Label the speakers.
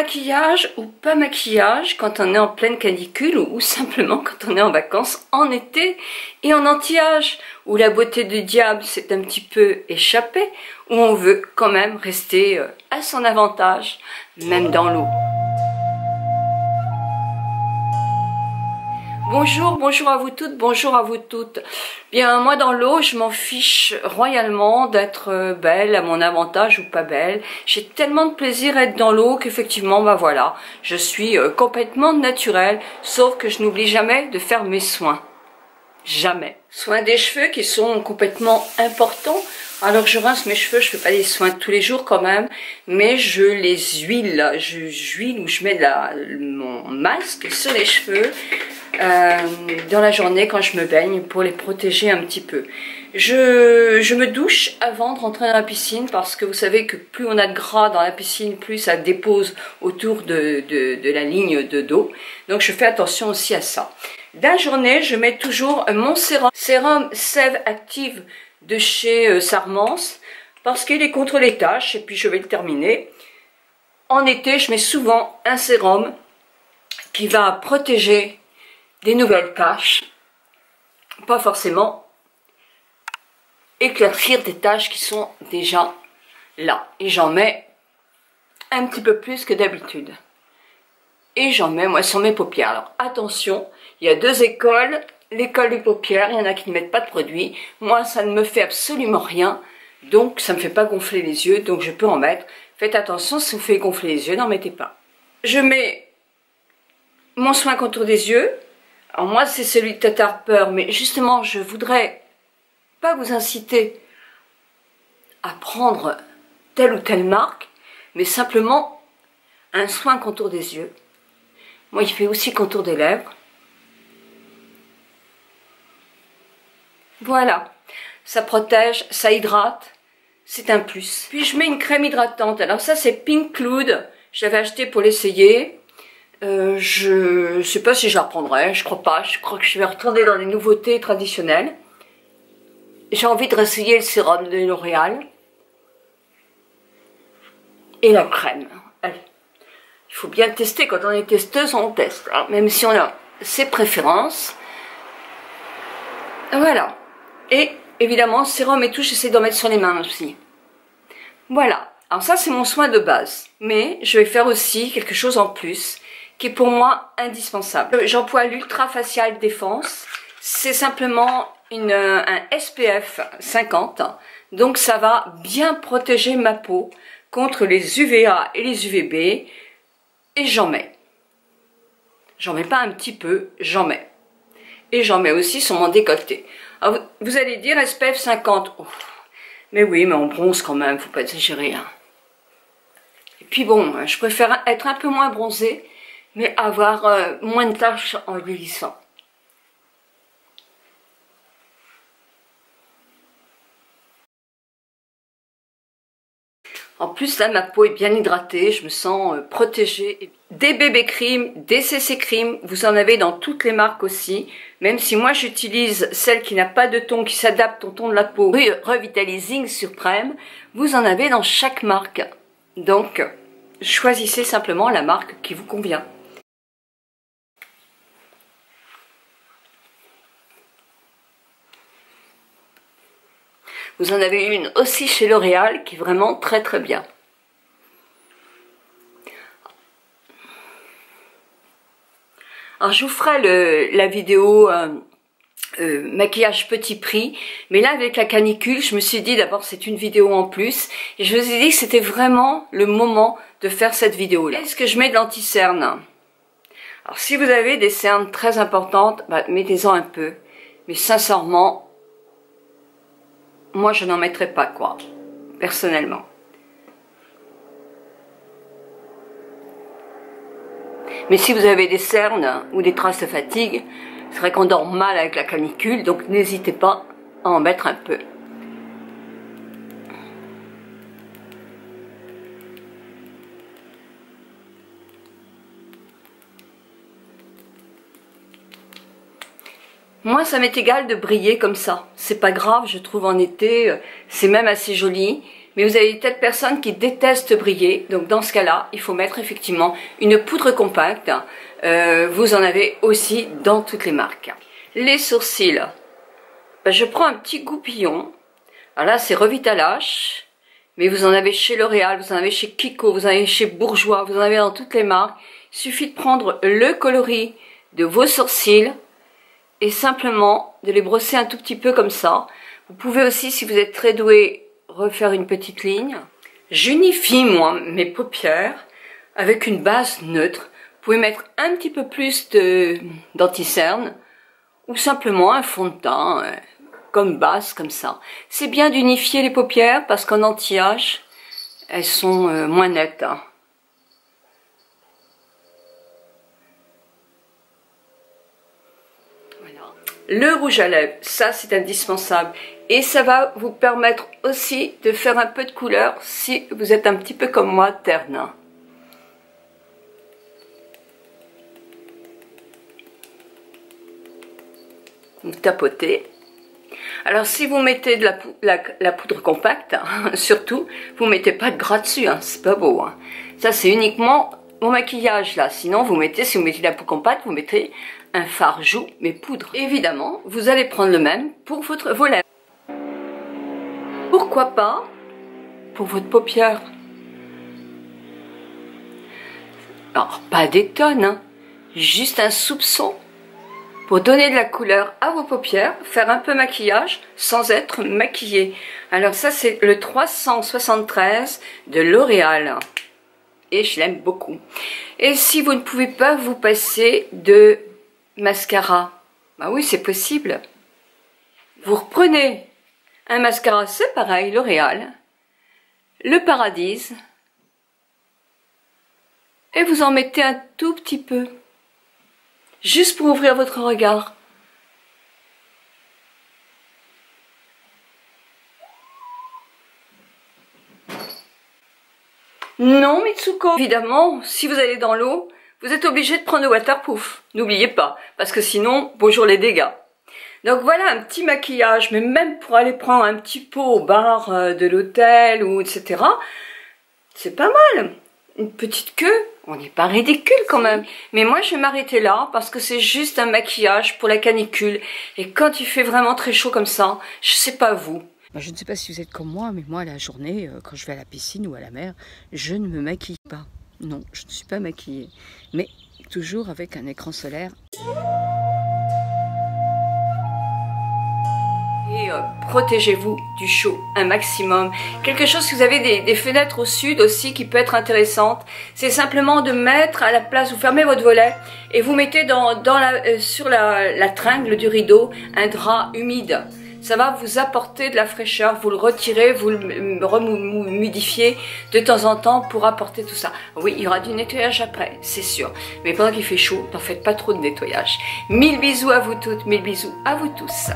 Speaker 1: Maquillage ou pas maquillage quand on est en pleine canicule ou simplement quand on est en vacances en été et en anti-âge, où la beauté du diable s'est un petit peu échappée, où on veut quand même rester à son avantage, même dans l'eau. Bonjour, bonjour à vous toutes, bonjour à vous toutes. Bien, moi dans l'eau, je m'en fiche royalement d'être belle à mon avantage ou pas belle. J'ai tellement de plaisir à être dans l'eau qu'effectivement, bah voilà, je suis complètement naturelle, sauf que je n'oublie jamais de faire mes soins. Jamais. Soins des cheveux qui sont complètement importants. Alors je rince mes cheveux, je fais pas des soins tous les jours quand même, mais je les huile. J'huile ou je mets mon masque sur les cheveux dans la journée quand je me baigne pour les protéger un petit peu. Je me douche avant de rentrer dans la piscine parce que vous savez que plus on a de gras dans la piscine, plus ça dépose autour de la ligne de dos. Donc je fais attention aussi à ça. Dans la journée, je mets toujours mon sérum Sève Active de chez Sarmance parce qu'il est contre les taches et puis je vais le terminer. En été, je mets souvent un sérum qui va protéger des nouvelles taches, pas forcément éclaircir des taches qui sont déjà là. Et j'en mets un petit peu plus que d'habitude. Et j'en mets, moi, sur mes paupières. Alors, attention, il y a deux écoles. L'école des paupières, il y en a qui ne mettent pas de produit. Moi, ça ne me fait absolument rien. Donc, ça ne me fait pas gonfler les yeux. Donc, je peux en mettre. Faites attention, si vous faites gonfler les yeux, n'en mettez pas. Je mets mon soin contour des yeux. Alors, moi, c'est celui de Tata Harper. Mais justement, je voudrais pas vous inciter à prendre telle ou telle marque. Mais simplement, un soin contour des yeux. Moi, il fait aussi contour des lèvres. Voilà, ça protège, ça hydrate, c'est un plus. Puis je mets une crème hydratante. Alors ça, c'est Pink Cloud. Je l'avais acheté pour l'essayer. Je ne sais pas si je la reprendrai, je crois pas. Je crois que je vais retourner dans les nouveautés traditionnelles. J'ai envie de réessayer le sérum de L'Oréal. Et la crème. Allez. Il faut bien tester, quand on est testeuse, on teste. Alors, même si on a ses préférences. Voilà. Et évidemment, sérum et tout, j'essaie d'en mettre sur les mains aussi. Voilà. Alors ça, c'est mon soin de base. Mais je vais faire aussi quelque chose en plus, qui est pour moi indispensable. J'emploie l'Ultra Facial Défense. C'est simplement un SPF 50. Donc ça va bien protéger ma peau contre les UVA et les UVB. Et j'en mets. J'en mets pas un petit peu, j'en mets. Et j'en mets aussi sur mon décolleté. Alors, vous allez dire SPF 50. Oh, mais oui, mais on bronze quand même, faut pas exagérer. Hein. Et puis bon, je préfère être un peu moins bronzée, mais avoir moins de taches en vieillissant. En plus, là, ma peau est bien hydratée, je me sens protégée. Des bébés cream, des CC cream, vous en avez dans toutes les marques aussi. Même si moi, j'utilise celle qui n'a pas de ton, qui s'adapte au ton de la peau, Revitalizing Supreme, vous en avez dans chaque marque. Donc, choisissez simplement la marque qui vous convient. Vous en avez une aussi chez L'Oréal qui est vraiment très très bien. Alors je vous ferai la vidéo maquillage petit prix, mais là avec la canicule, je me suis dit d'abord c'est une vidéo en plus, et je me suis dit que c'était vraiment le moment de faire cette vidéo là. Est-ce que je mets de l'anti-cerne? Alors si vous avez des cernes très importantes, bah, mettez-en un peu, mais sincèrement, moi, je n'en mettrai pas, quoi, personnellement. Mais si vous avez des cernes ou des traces de fatigue, c'est vrai qu'on dort mal avec la canicule, donc n'hésitez pas à en mettre un peu. Moi, ça m'est égal de briller comme ça. C'est pas grave, je trouve en été, c'est même assez joli. Mais vous avez des tas de personnes qui détestent briller. Donc dans ce cas-là, il faut mettre effectivement une poudre compacte. Vous en avez aussi dans toutes les marques. Les sourcils. Ben, je prends un petit goupillon. Alors là, c'est Revitalash. Mais vous en avez chez L'Oréal, vous en avez chez Kiko, vous en avez chez Bourjois, vous en avez dans toutes les marques. Il suffit de prendre le coloris de vos sourcils et simplement de les brosser un tout petit peu comme ça. Vous pouvez aussi, si vous êtes très doué, refaire une petite ligne. J'unifie, moi, mes paupières avec une base neutre. Vous pouvez mettre un petit peu plus d'anti-cerne ou simplement un fond de teint comme base, comme ça. C'est bien d'unifier les paupières parce qu'en anti-âge, elles sont moins nettes. Voilà. Le rouge à lèvres, ça c'est indispensable. Et ça va vous permettre aussi de faire un peu de couleur si vous êtes un petit peu comme moi, terne. Vous tapotez. Alors si vous mettez de la poudre compacte, hein, surtout, vous mettez pas de gras dessus, hein, c'est pas beau. Hein. Ça c'est uniquement mon maquillage là. Sinon vous mettez, si vous mettez de la poudre compacte, vous mettez un fard joue, mais poudre. Évidemment, vous allez prendre le même pour vos lèvres. Pourquoi pas pour votre paupière? Alors pas des tonnes, hein, juste un soupçon. Pour donner de la couleur à vos paupières, faire un peu maquillage sans être maquillé. Alors ça c'est le 373 de L'Oréal. Et je l'aime beaucoup. Et si vous ne pouvez pas vous passer de mascara, bah oui c'est possible. Vous reprenez un mascara, c'est pareil, L'Oréal, le Paradise, et vous en mettez un tout petit peu. Juste pour ouvrir votre regard. Non, Mitsuko. Évidemment, si vous allez dans l'eau, vous êtes obligé de prendre le waterproof. N'oubliez pas, parce que sinon, bonjour les dégâts. Donc voilà un petit maquillage, mais même pour aller prendre un petit pot au bar de l'hôtel ou etc. C'est pas mal. Une petite queue, on n'est pas ridicule quand même. Mais moi, je vais m'arrêter là parce que c'est juste un maquillage pour la canicule. Et quand il fait vraiment très chaud comme ça, je sais pas vous. Je ne sais pas si vous êtes comme moi, mais moi, la journée, quand je vais à la piscine ou à la mer, je ne me maquille pas. Non, je ne suis pas maquillée. Mais toujours avec un écran solaire. Et protégez-vous du chaud un maximum. Quelque chose, si vous avez des fenêtres au sud aussi qui peut être intéressante, c'est simplement de mettre à la place, vous fermez votre volet et vous mettez sur la tringle du rideau un drap humide. Ça va vous apporter de la fraîcheur, vous le retirez, vous le rehumidifiez de temps en temps pour apporter tout ça. Oui, il y aura du nettoyage après, c'est sûr. Mais pendant qu'il fait chaud, n'en faites pas trop de nettoyage. 1000 bisous à vous toutes, 1000 bisous à vous tous.